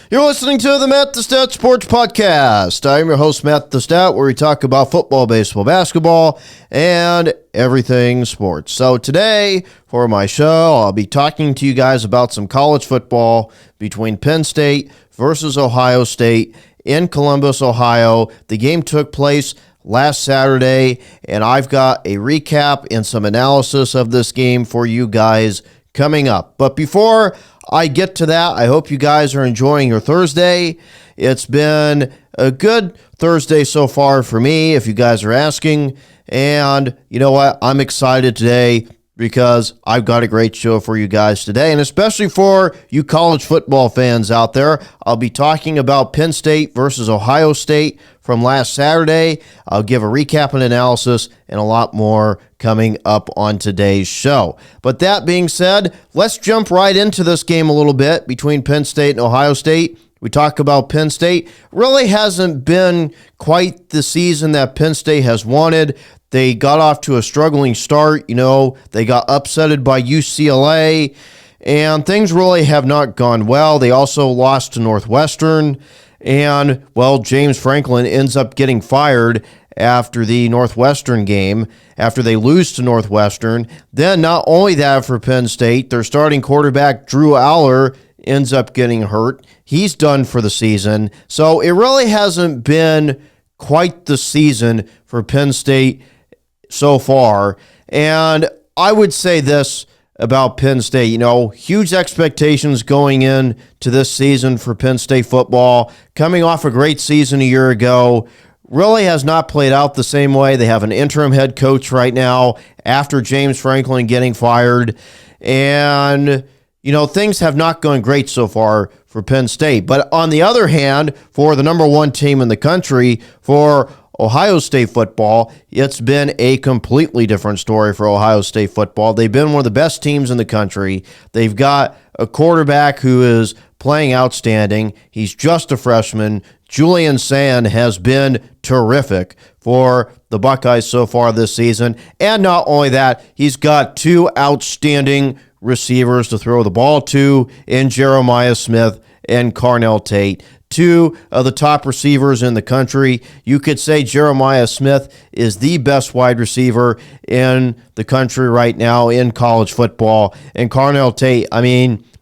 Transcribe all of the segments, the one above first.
You're listening to the Matt the Stat Sports Podcast. I'm your host, Matt the Stat, where we talk about football, baseball, basketball, and everything sports. So today, for my show, I'll be talking to you guys about some college football between Penn State versus Ohio State in Columbus, Ohio. The game took place last Saturday, and I've got a recap and some analysis of this game for you guys coming up. But before I get to that, I hope you guys are enjoying your Thursday. It's been a good Thursday so far for me, if you guys are asking. And you know what? I'm excited today because I've got a great show for you guys today, and especially for you college football fans out there. I'll be talking about Penn State versus Ohio State from last Saturday. I'll give a recap and analysis and a lot more coming up on today's show. But that being said, let's jump right into this game a little bit between Penn State and Ohio State. We talk about Penn State. Really hasn't been quite the season that Penn State has wanted. They got off to a struggling start. They got upsetted by UCLA, and things really have not gone well. They also lost to Northwestern, and, well, James Franklin ends up getting fired after the Northwestern game, after they lose to Northwestern. Then not only that for Penn State, their starting quarterback, Drew Aller, ends up getting hurt. He's done for the season. So it really hasn't been quite the season for Penn State so far. And I would say this about Penn State, huge expectations going in to this season for Penn State football, coming off a great season a year ago. Really has not played out the same way. They have an interim head coach right now after James Franklin getting fired. And, things have not gone great so far for Penn State. But on the other hand, for the number one team in the country, for Ohio State football, it's been a completely different story for Ohio State football. They've been one of the best teams in the country. They've got a quarterback who is playing outstanding. He's just a freshman. Julian Sand has been terrific for the Buckeyes so far this season. And not only that, he's got two outstanding receivers to throw the ball to in Jeremiah Smith and Carnell Tate. Two of the top receivers in the country. You could say Jeremiah Smith is the best wide receiver in the country right now in college football. And Carnell Tate,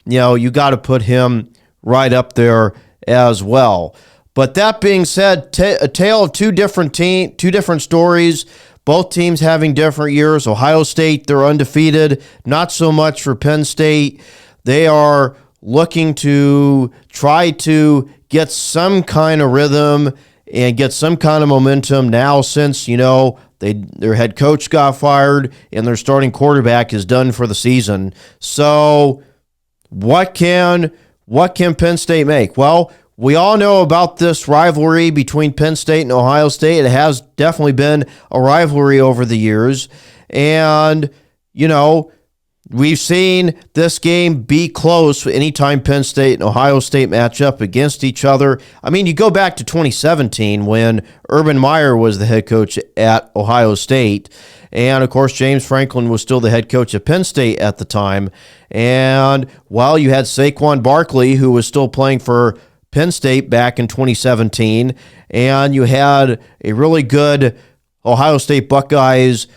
you got to put him right up there as well. But that being said, a tale of two different stories. Both teams having different years. Ohio State, they're undefeated. Not so much for Penn State. They are looking to try to get some kind of rhythm and get some kind of momentum now since, their head coach got fired and their starting quarterback is done for the season. So what can Penn State make? Well, we all know about this rivalry between Penn State and Ohio State. It has definitely been a rivalry over the years. And, we've seen this game be close anytime Penn State and Ohio State match up against each other. You go back to 2017 when Urban Meyer was the head coach at Ohio State. And, of course, James Franklin was still the head coach at Penn State at the time. And, well, you had Saquon Barkley, who was still playing for Penn State back in 2017. And you had a really good Ohio State Buckeyes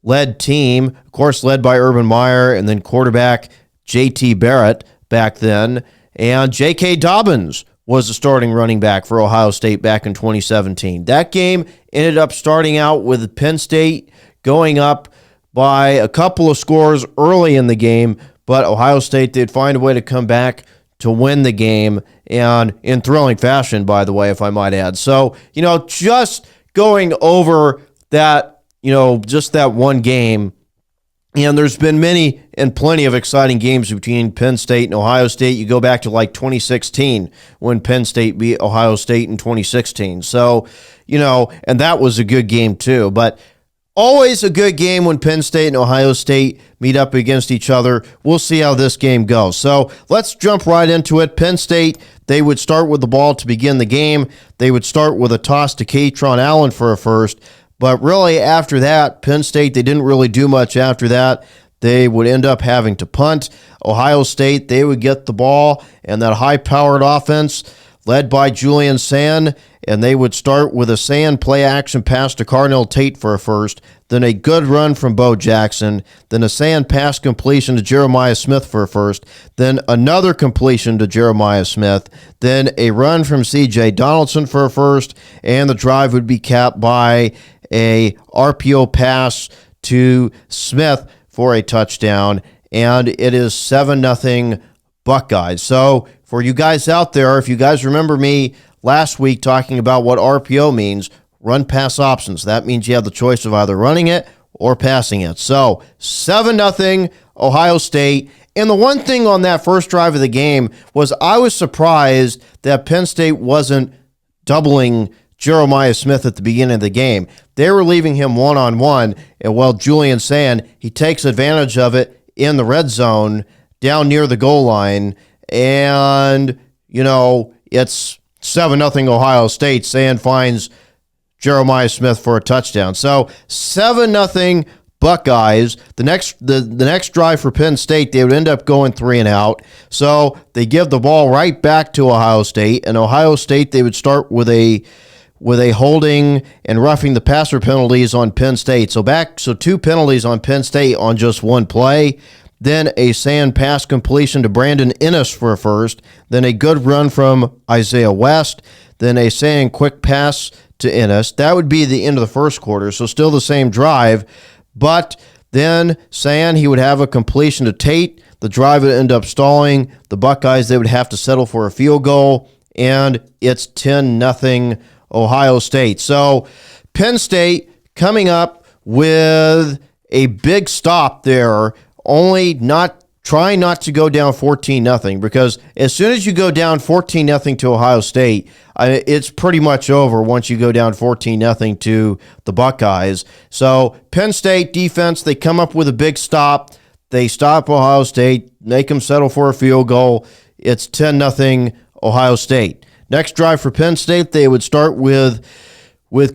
led team, of course, led by Urban Meyer and then quarterback J.T. Barrett back then. And J.K. Dobbins was the starting running back for Ohio State back in 2017. That game ended up starting out with Penn State going up by a couple of scores early in the game, but Ohio State did find a way to come back to win the game, and in thrilling fashion, by the way, if I might add. So, just going over that, just that one game, and there's been many and plenty of exciting games between Penn State and Ohio State. You go back to like 2016 when Penn State beat Ohio State in 2016. So, and that was a good game too. But always a good game when Penn State and Ohio State meet up against each other. We'll see how this game goes. So let's jump right into it. Penn State, they would start with the ball to begin the game. They would start with a toss to Katron Allen for a first. But really after that, Penn State, they didn't really do much after that. they would end up having to punt. Ohio State, they would get the ball, and that high-powered offense led by Julian Sand, and they would start with a Sand play-action pass to Carnell Tate for a first, then a good run from Bo Jackson, then a Sand pass completion to Jeremiah Smith for a first, then another completion to Jeremiah Smith, then a run from C.J. Donaldson for a first, and the drive would be capped by a RPO pass to Smith for a touchdown, and it is 7-0 Buckeyes. So for you guys out there, if you guys remember me last week talking about what RPO means, run pass options. That means you have the choice of either running it or passing it. So 7-0 Ohio State. And the one thing on that first drive of the game was I was surprised that Penn State wasn't doubling Jeremiah Smith at the beginning of the game. They were leaving him one-on-one, and while Julian Sand, he takes advantage of it in the red zone down near the goal line, and, it's 7-0 Ohio State. Sand finds Jeremiah Smith for a touchdown. So 7-0 Buckeyes. The next drive for Penn State, they would end up going 3-and-out. So they give the ball right back to Ohio State, and Ohio State, they would start with a holding and roughing the passer penalties on Penn State. So 2 penalties on Penn State on just one play. Then a Sand pass completion to Brandon Ennis for a first. Then a good run from Isaiah West. Then a Sand quick pass to Ennis. That would be the end of the first quarter, so still the same drive. But then Sand, he would have a completion to Tate. The drive would end up stalling. The Buckeyes, they would have to settle for a field goal, and it's 10-0 Ohio State. So Penn State coming up with a big stop there, trying not to go down 14-0, because as soon as you go down 14-0 to Ohio State, it's pretty much over once you go down 14-0 to the Buckeyes. So Penn State defense, they come up with a big stop. They stop Ohio State, make them settle for a field goal. It's 10-0 Ohio State. Next drive for Penn State, they would start with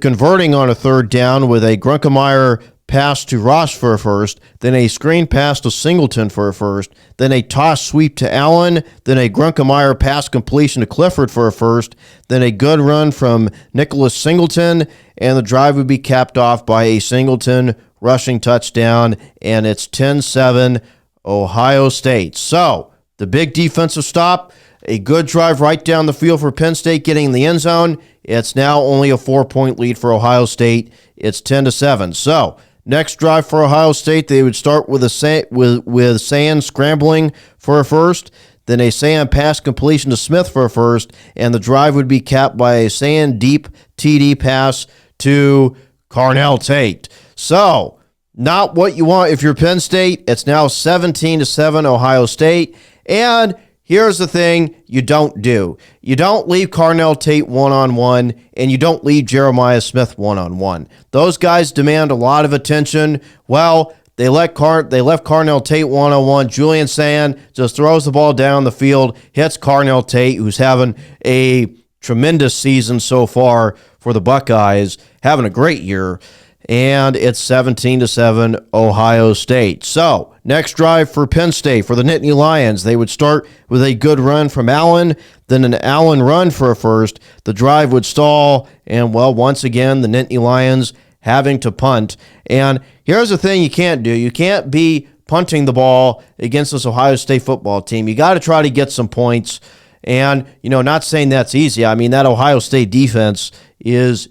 converting on a third down with a Grunkemeyer pass to Ross for a first, then a screen pass to Singleton for a first, then a toss sweep to Allen, then a Grunkemeyer pass completion to Clifford for a first, then a good run from Nicholas Singleton, and the drive would be capped off by a Singleton rushing touchdown, and it's 10-7 Ohio State. So, the big defensive stop, a good drive right down the field for Penn State getting in the end zone. It's now only a 4-point lead for Ohio State. It's 10-7. So, next drive for Ohio State, they would start with Sand scrambling for a first, then a Sand pass completion to Smith for a first, and the drive would be capped by a Sand deep TD pass to Carnell Tate. So, not what you want if you're Penn State. It's now 17-7 Ohio State, and here's the thing you don't do. You don't leave Carnell Tate one-on-one, and you don't leave Jeremiah Smith one-on-one. Those guys demand a lot of attention. Well, they left Carnell Tate one-on-one. Julian Sand just throws the ball down the field, hits Carnell Tate, who's having a tremendous season so far for the Buckeyes, having a great year. And it's 17-7 Ohio State. So, next drive for Penn State, for the Nittany Lions, they would start with a good run from Allen, then an Allen run for a first. The drive would stall, and, once again, the Nittany Lions having to punt. And here's the thing you can't do. You can't be punting the ball against this Ohio State football team. You got to try to get some points. And, not saying that's easy. I mean, that Ohio State defense is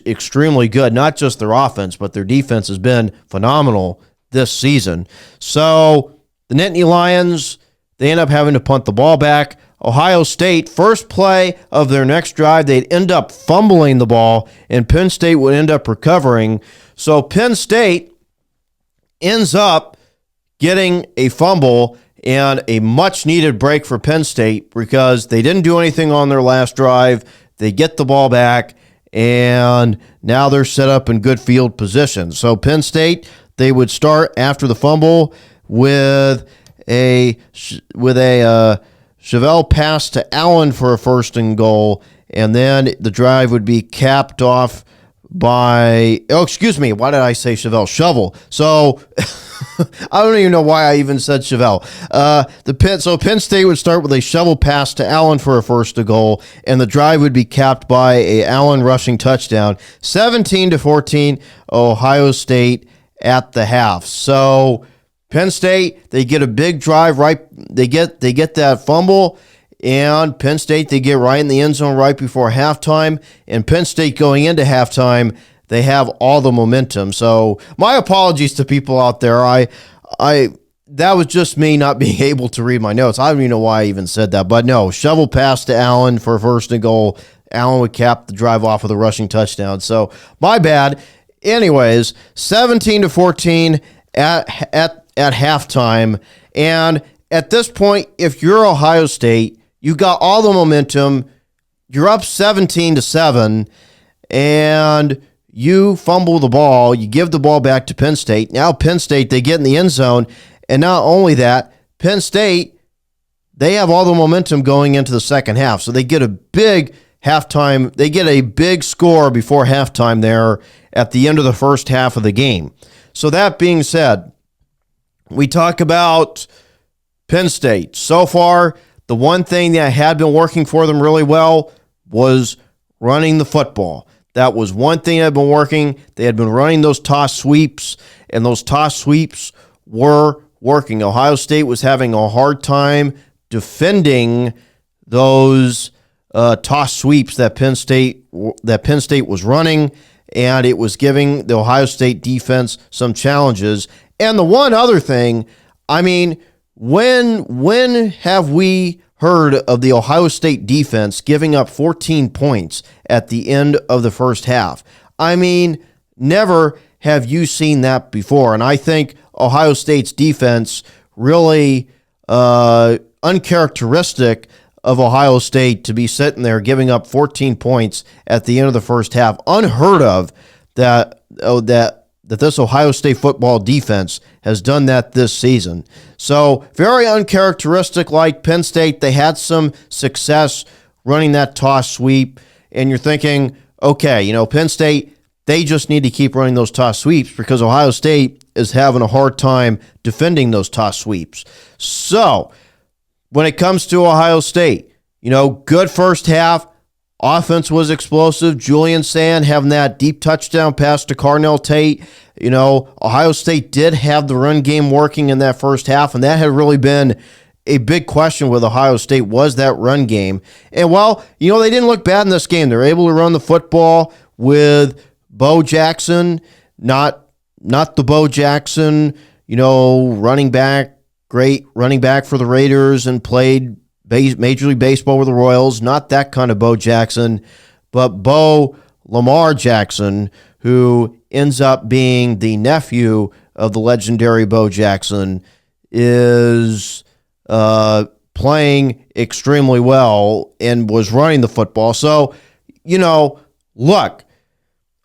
extremely good. Not just their offense, but their defense has been phenomenal this season. So the Nittany Lions, they end up having to punt the ball back. Ohio State, first play of their next drive, they'd end up fumbling the ball, and Penn State would end up recovering. So Penn State ends up getting a fumble and a much-needed break for Penn State because they didn't do anything on their last drive. They get the ball back, and now they're set up in good field position. So Penn State, they would start after the fumble with a Chevelle pass to Allen for a first and goal, and then the drive would be capped off by, why did I say Chevelle? Shovel. So I don't even know why I even said Chevelle. Penn State would start with a shovel pass to Allen for a first to goal, and the drive would be capped by a Allen rushing touchdown. 17-14, Ohio State at the half. So Penn State, they get a big drive right. They get that fumble, and Penn State, they get right in the end zone right before halftime. And Penn State going into halftime, they have all the momentum. So my apologies to people out there. That was just me not being able to read my notes. I don't even know why I even said that. But no, shovel pass to Allen for first and goal. Allen would cap the drive off with a rushing touchdown. So my bad. Anyways, 17-14 at halftime. And at this point, if you're Ohio State, you got all the momentum. You're up 17-7, and you fumble the ball. You give the ball back to Penn State. Now Penn State, they get in the end zone. And not only that, Penn State, they have all the momentum going into the second half. So they get a big halftime. They get a big score before halftime there at the end of the first half of the game. So that being said, we talk about Penn State. So far, the one thing that had been working for them really well was running the football. That was one thing that had been working. They had been running those toss sweeps, and those toss sweeps were working. Ohio State was having a hard time defending those toss sweeps that Penn State was running, and it was giving the Ohio State defense some challenges. And the one other thing, I mean, when have we heard of the Ohio State defense giving up 14 points at the end of the first half? I mean, never have you seen that before. And I think Ohio State's defense really uncharacteristic of Ohio State to be sitting there giving up 14 points at the end of the first half. Unheard of that this Ohio State football defense has done that this season. So very uncharacteristic. Like Penn State, they had some success running that toss sweep, and you're thinking, okay, Penn State, they just need to keep running those toss sweeps because Ohio State is having a hard time defending those toss sweeps. So when it comes to Ohio State, good first half. Offense was explosive. Julian Sand having that deep touchdown pass to Carnell Tate. Ohio State did have the run game working in that first half, and that had really been a big question with Ohio State, was that run game. And they didn't look bad in this game. They're able to run the football with Bo Jackson, not the Bo Jackson, running back, great running back for the Raiders and played Major League Baseball with the Royals, not that kind of Bo Jackson, but Bo Lamar Jackson, who ends up being the nephew of the legendary Bo Jackson, is playing extremely well and was running the football. So, look,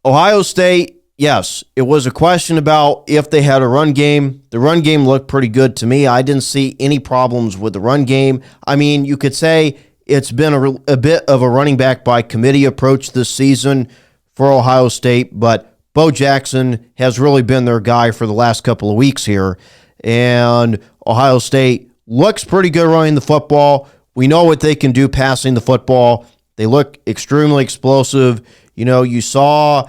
Ohio State, yes, it was a question about if they had a run game. The run game looked pretty good to me. I didn't see any problems with the run game. I mean, you could say it's been a bit of a running back by committee approach this season for Ohio State, but Bo Jackson has really been their guy for the last couple of weeks here. And Ohio State looks pretty good running the football. We know what they can do passing the football. They look extremely explosive. You saw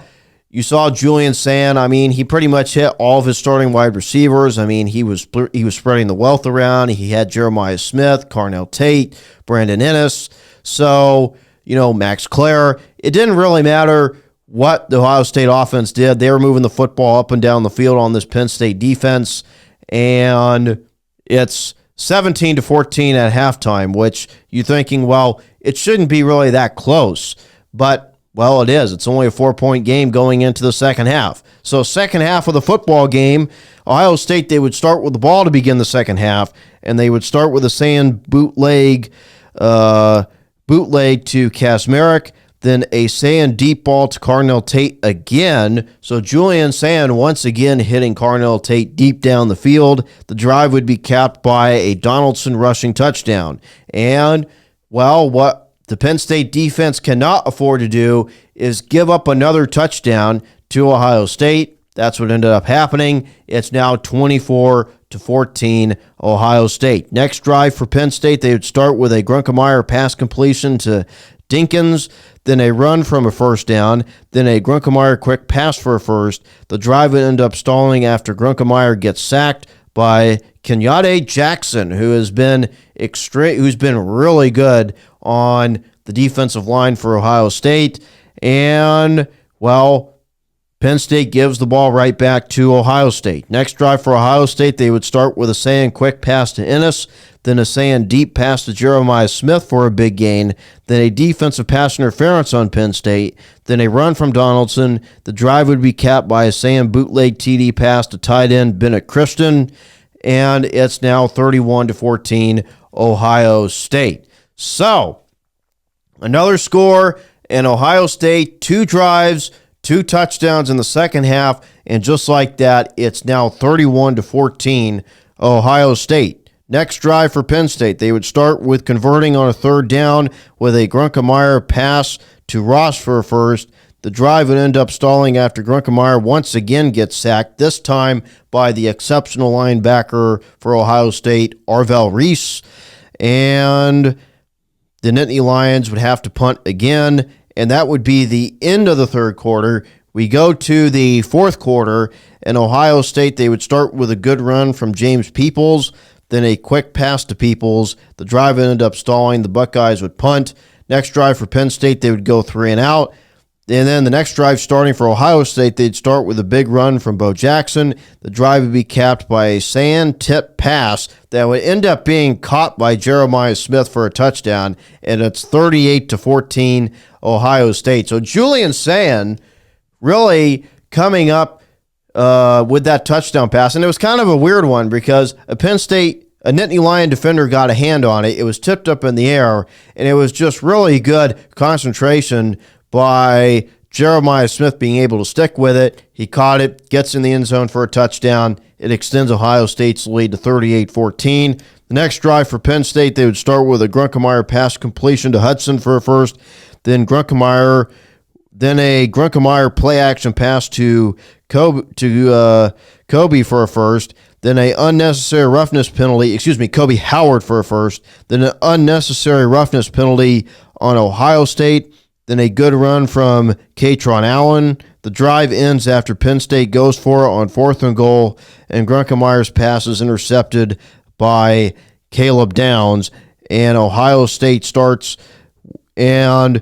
Julian Sand. I mean, he pretty much hit all of his starting wide receivers. I mean, he was spreading the wealth around. He had Jeremiah Smith, Carnell Tate, Brandon Ennis. So, Max Clare. It didn't really matter what the Ohio State offense did. They were moving the football up and down the field on this Penn State defense. And it's 17-14 at halftime, which you're thinking, well, it shouldn't be really that close. But well, it is. It's only a 4-point game going into the second half. So second half of the football game, Ohio State, they would start with the ball to begin the second half, and they would start with a Sand bootleg to Kasmerick, then a Sand deep ball to Carnell Tate again. So Julian Sand once again hitting Carnell Tate deep down the field. The drive would be capped by a Donaldson rushing touchdown. And, well, what the Penn State defense cannot afford to do is give up another touchdown to Ohio State. That's what ended up happening. It's now 24-14 Ohio State. Next drive for Penn State, they would start with a Grunkemeyer pass completion to Dinkins, then a run from a first down, then a Grunkemeyer quick pass for a first. The drive would end up stalling after Grunkemeyer gets sacked by Kenyatte Jackson, who's been really good on the defensive line for Ohio State. And, well, Penn State gives the ball right back to Ohio State. Next drive for Ohio State, they would start with a Sayan quick pass to Ennis, then a Sayan deep pass to Jeremiah Smith for a big gain, then a defensive pass interference on Penn State, then a run from Donaldson. The drive would be capped by a Sayan bootleg TD pass to tight end Bennett Christian, and it's now 31-14 Ohio State. So, another score, and Ohio State, 2 drives, 2 touchdowns in the second half, and just like that, it's now 31-14 Ohio State. Next drive for Penn State, they would start with converting on a third down with a Grunkemeyer pass to Ross for a first. The drive would end up stalling after Grunkemeyer once again gets sacked, this time by the exceptional linebacker for Ohio State, Arvell Reese. And the Nittany Lions would have to punt again, and that would be the end of the third quarter. We go to the fourth quarter, and Ohio State, they would start with a good run from James Peoples, then a quick pass to Peoples. The drive ended up stalling. The Buckeyes would punt. Next drive for Penn State, they would go 3 and out. And then the next drive starting for Ohio State, they'd start with a big run from Bo Jackson. The drive would be capped by a sand tip pass that would end up being caught by Jeremiah Smith for a touchdown, and it's 38-14 Ohio State. So Julian Sayin really coming up with that touchdown pass, and it was kind of a weird one because a Nittany Lion defender got a hand on it. It was tipped up in the air, and it was just really good concentration by Jeremiah Smith being able to stick with it. He caught it, gets in the end zone for a touchdown. It extends Ohio State's lead to 38-14. The next drive for Penn State, they would start with a Grunkemeyer pass completion to Hudson for a first, then a Grunkemeyer play action pass to Kobe for a first, then a unnecessary roughness penalty, Kobe Howard for a first, then an unnecessary roughness penalty on Ohio State, then a good run from Katron Allen. The drive ends after Penn State goes for it on 4th and goal, and Grunkemeyer's pass is intercepted by Caleb Downs, and Ohio State starts. And,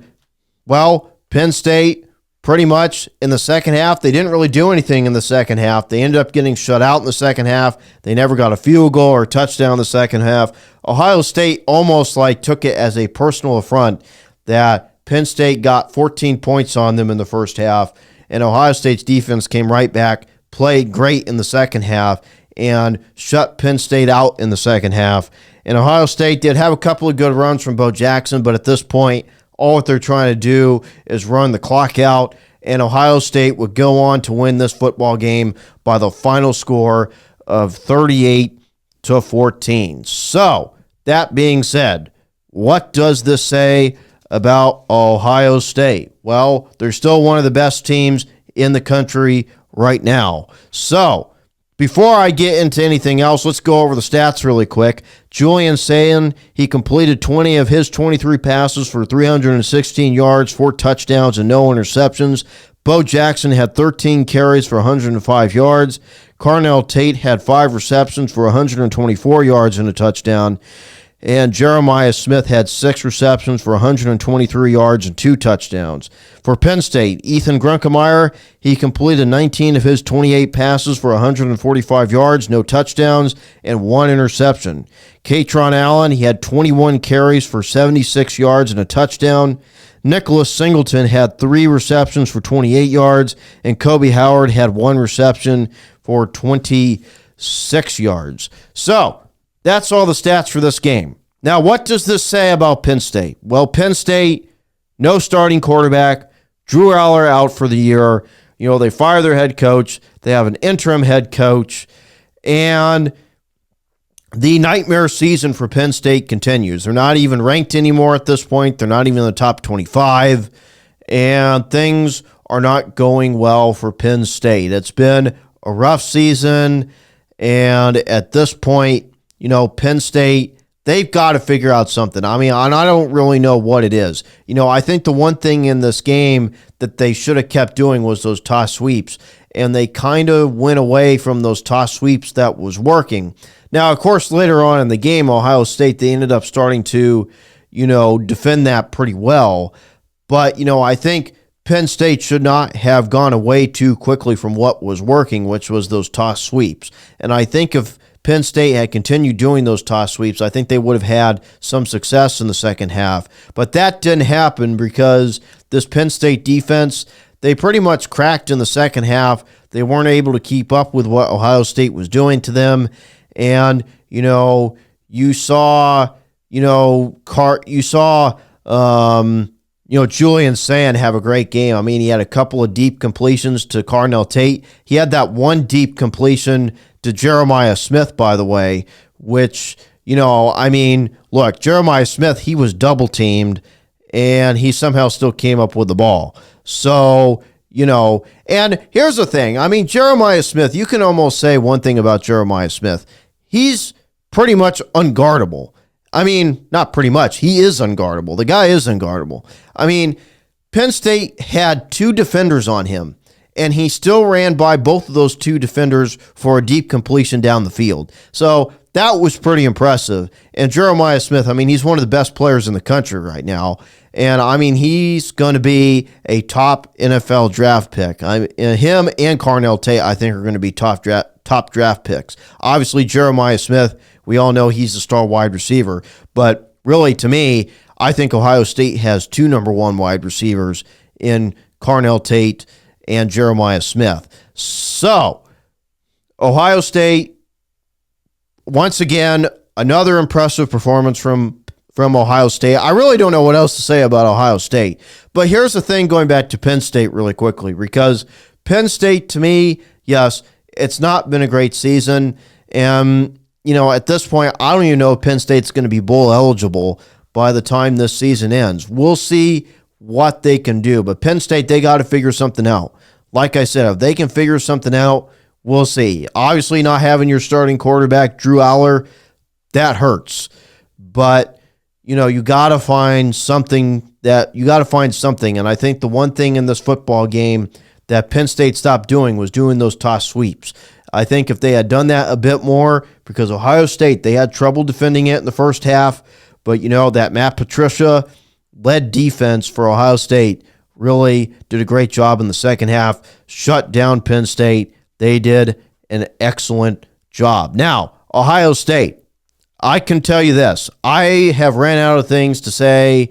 well, Penn State pretty much in the second half, they didn't really do anything in the second half. They ended up getting shut out in the second half. They never got a field goal or a touchdown in the second half. Ohio State almost took it as a personal affront that Penn State got 14 points on them in the first half, and Ohio State's defense came right back, played great in the second half, and shut Penn State out in the second half. And Ohio State did have a couple of good runs from Bo Jackson, but at this point, all that they're trying to do is run the clock out, and Ohio State would go on to win this football game by the final score of 38-14. So, that being said, what does this say about Ohio State? Well, they're still one of the best teams in the country right now. So, before I get into anything else, let's go over the stats really quick. Julian Sayin, he completed 20 of his 23 passes for 316 yards, 4 touchdowns, and no interceptions. Bo Jackson had 13 carries for 105 yards. Carnell Tate had 5 receptions for 124 yards and a touchdown. And Jeremiah Smith had 6 receptions for 123 yards and 2 touchdowns. For Penn State, Ethan Grunkemeyer, he completed 19 of his 28 passes for 145 yards, no touchdowns, and 1 interception. Katron Allen, he had 21 carries for 76 yards and a touchdown. Nicholas Singleton had 3 receptions for 28 yards, and Kobe Howard had 1 reception for 26 yards. So, that's all the stats for this game. Now, what does this say about Penn State? Well, Penn State, no starting quarterback. Drew Aller out for the year. They fire their head coach. They have an interim head coach. And the nightmare season for Penn State continues. They're not even ranked anymore at this point. They're not even in the top 25. and things are not going well for Penn State. It's been a rough season, and at this point, Penn State, they've got to figure out something. I mean, and I don't really know what it is. I think the one thing in this game that they should have kept doing was those toss sweeps, and they kind of went away from those toss sweeps that was working. Now, of course, later on in the game, Ohio State, they ended up starting to, defend that pretty well. But, I think Penn State should not have gone away too quickly from what was working, which was those toss sweeps. And I think if Penn State had continued doing those toss sweeps, I think they would have had some success in the second half. But that didn't happen because this Penn State defense, they pretty much cracked in the second half. They weren't able to keep up with what Ohio State was doing to them. And, you saw, Julian Sand have a great game. I mean, he had a couple of deep completions to Carnell Tate. He had that one deep completion to Jeremiah Smith, by the way, which, look, Jeremiah Smith, he was double teamed and he somehow still came up with the ball. So, and here's the thing. I mean, Jeremiah Smith, you can almost say one thing about Jeremiah Smith. He's pretty much unguardable. I mean, not pretty much. He is unguardable. The guy is unguardable. I mean, Penn State had two defenders on him, and he still ran by both of those two defenders for a deep completion down the field. So that was pretty impressive. And Jeremiah Smith, I mean, he's one of the best players in the country right now. And, I mean, he's going to be a top NFL draft pick. Him and Carnell Tate, I think, are going to be top draft picks. Obviously, Jeremiah Smith, we all know he's a star wide receiver. But really, to me, I think Ohio State has two number one wide receivers in Carnell Tate and Jeremiah Smith. So, Ohio State, once again, another impressive performance from Ohio State. I really don't know what else to say about Ohio State. But here's the thing, going back to Penn State really quickly, because Penn State, to me, yes, it's not been a great season. And, at this point, I don't even know if Penn State's going to be bowl eligible by the time this season ends. We'll see what they can do. But Penn State, they got to figure something out. Like I said, if they can figure something out, we'll see. Obviously, not having your starting quarterback, Drew Aller, that hurts. But, you got to find something. And I think the one thing in this football game that Penn State stopped doing was doing those toss sweeps. I think if they had done that a bit more, because Ohio State, they had trouble defending it in the first half, but that Matt Patricia led defense for Ohio State really did a great job in the second half, shut down Penn State. They did an excellent job. Now, Ohio State, I can tell you this. I have ran out of things to say,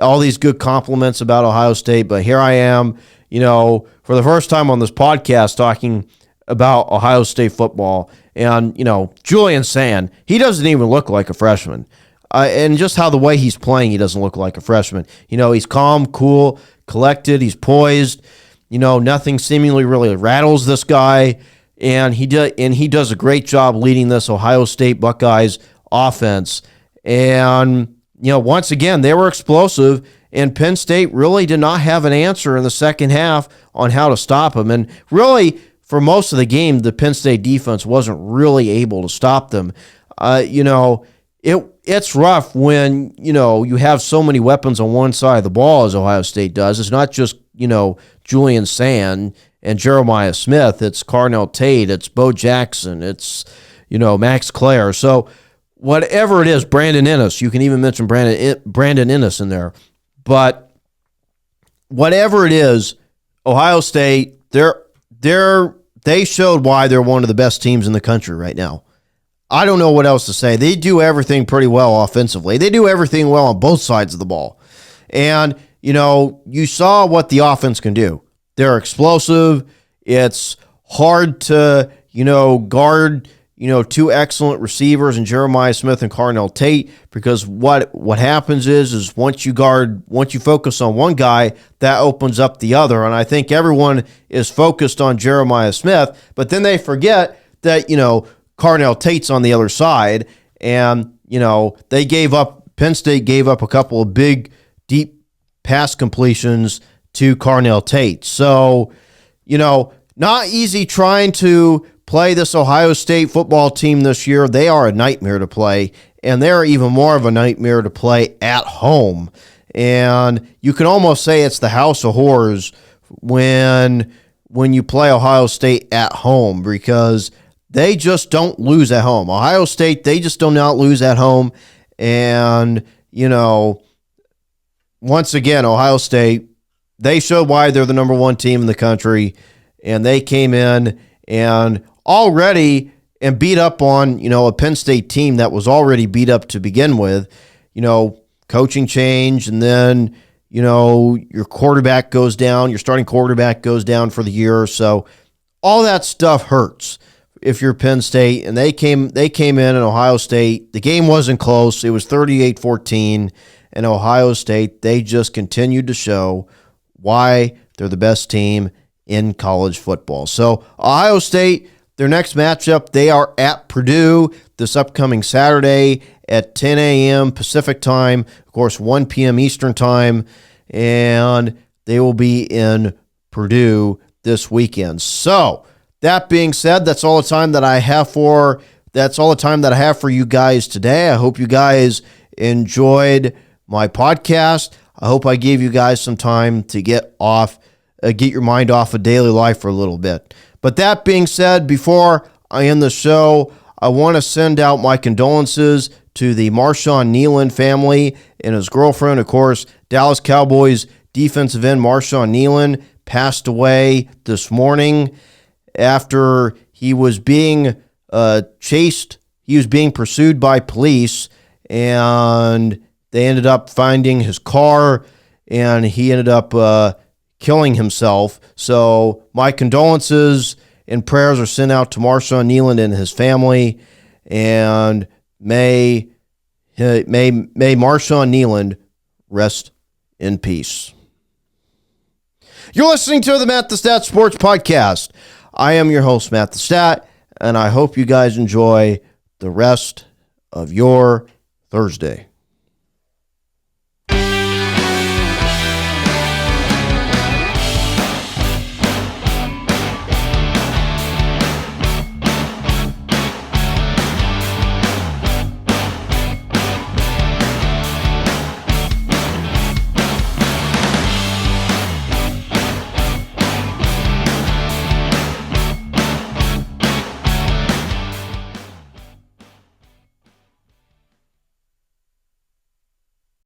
all these good compliments about Ohio State, but here I am, for the first time on this podcast talking about Ohio State football. And, Julian Sand, he doesn't even look like a freshman. And just how the way he's playing, he doesn't look like a freshman. He's calm, cool, collected, he's poised. Nothing seemingly really rattles this guy. And he does a great job leading this Ohio State Buckeyes offense. And, once again, they were explosive, and Penn State really did not have an answer in the second half on how to stop them. And really, for most of the game, the Penn State defense wasn't really able to stop them. It's rough when, you have so many weapons on one side of the ball as Ohio State does. It's not just, Julian Sand and Jeremiah Smith. It's Carnell Tate. It's Bo Jackson. It's, Max Clare. So whatever it is, Brandon Ennis, you can even mention Brandon Ennis in there. But whatever it is, Ohio State, they showed why they're one of the best teams in the country right now. I don't know what else to say. They do everything pretty well offensively. They do everything well on both sides of the ball. And, you saw what the offense can do. They're explosive. It's hard to, guard, two excellent receivers in Jeremiah Smith and Carnell Tate, because what happens is once you focus on one guy, that opens up the other. And I think everyone is focused on Jeremiah Smith, but then they forget that, Carnell Tate's on the other side, and, Penn State gave up a couple of big, deep pass completions to Cornell Tate. So, not easy trying to play this Ohio State football team this year. They are a nightmare to play, and they're even more of a nightmare to play at home. And you can almost say it's the house of horrors when you play Ohio State at home, because they just don't lose at home. Ohio State, they just do not lose at home. And, once again, Ohio State, they showed why they're the number one team in the country, and they came in and already and beat up on, a Penn State team that was already beat up to begin with. Coaching change, and then, your quarterback goes down, your starting quarterback goes down for the year. So all that stuff hurts if you're Penn State. And they came in Ohio State. The game wasn't close. It was 38-14. And Ohio State, they just continued to show why they're the best team in college football. So Ohio State, their next matchup, they are at Purdue this upcoming Saturday at 10 a.m. Pacific time, of course, 1 p.m. Eastern time, and they will be in Purdue this weekend. So that being said, that's all the time that I have for you guys today. I hope you guys enjoyed my podcast. I hope I gave you guys some time to get your mind off of daily life for a little bit. But that being said, before I end the show, I want to send out my condolences to the Marshawn Nealon family and his girlfriend. Of course, Dallas Cowboys defensive end Marshawn Nealon passed away this morning after he was being chased. He was being pursued by police, and they ended up finding his car, and he ended up killing himself. So my condolences and prayers are sent out to Marshawn Nealon and his family, and may Marshawn Nealon rest in peace. You're listening to the Matt the Stat Sports Podcast. I am your host, Matt the Stat, and I hope you guys enjoy the rest of your Thursday.